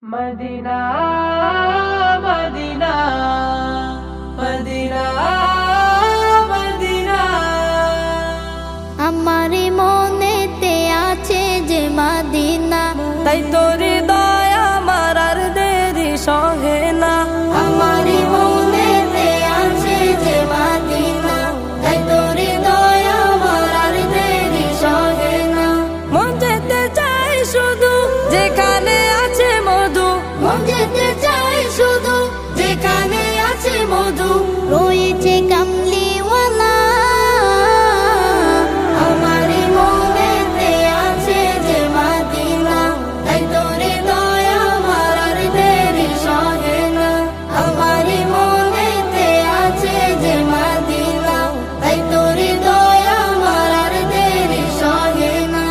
Medina Medina Medina Medina আমারি মনেতে আছে যে মদিনা, তাই তোর দয়া আমার আর দেরি সহে না। আমারি মনেতে আছে যে মদিনা, তাই তোর দয়া আমার আর দেরি সহে না। মন যেতে চাই শুধু যেখানে আছে মধু, মন যেতে চাই শুধু যেখানে আছে মধু, রয়েছে কামলিওয়ালা। আমারি মনেতে আছে যে মদিনা, তাই তোর দয়া আমার আর দেরি সহে না। আমারি মনেতে আছে যে মদিনা, তাই তোর দয়া আমার আর দেরি সহে না।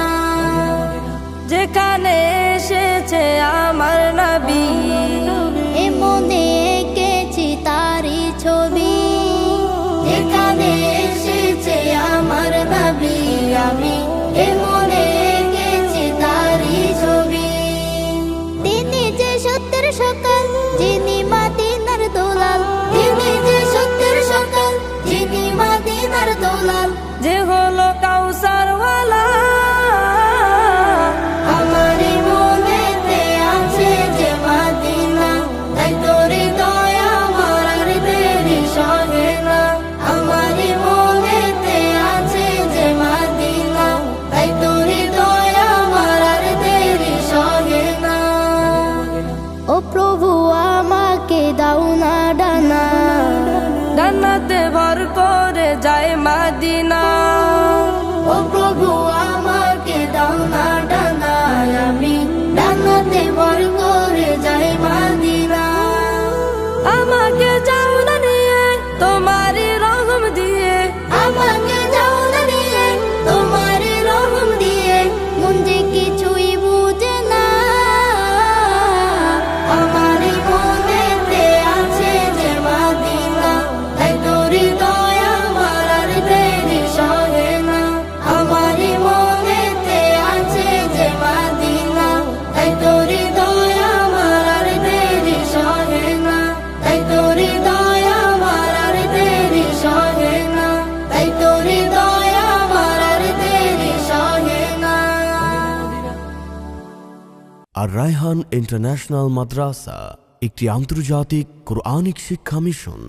যেখানে এসেছে আমার নবী, এ মনে এঁকেছি তারি ছবি। যেখানে এসেছে আমার নবী, আমি এ মনে এঁকেছি তারি ছবি। তিনি যে সত্যের সকাল, যিনি মদিনার দোলাল। তিনি যে সত্যের সকাল, যিনি মদিনার দোলাল। যে হলো কাউসারওয়ালা। আমারি মনেতে আছে যে মদিনা, তাই তোর দয়া আমার আর দেরি সহে না। আমারি মনেতে আছে যে মদিনা, তাই তোর দয়া আমার আর দেরি সহে না। ও প্রভু আমাকে দাও না ডানা, জান্নাতে ভর করে যায় মদিনা। ও প্রভু আমাকে দাও না ডানা, আমি ডানাতে ভর করে যাই মদিনা। আমাকে যাও না নিয়ে তোমারই রহম দিয়ে, আমাকে যাও না নিয়ে তোমারই রহম দিয়ে, মন যে কিছুই বুঝে না। আমারই মনেতে আছে যে মদিনা, তাই তোর দয়া আমার আর দেরি সহে না। আমারই মনেতে আছে যে মদিনা, তাই তোর দয়া আমার আর দেরি সহে না। তাই তোর দয়া আমার আর দেরি সহে না। তাই তোর দয়া আমার আর দেরি সহে না। আর রায়হান ইন্টারন্যাশনাল মাদ্রাসা একটি আন্তর্জাতিক কোরআনিক শিক্ষা মিশন।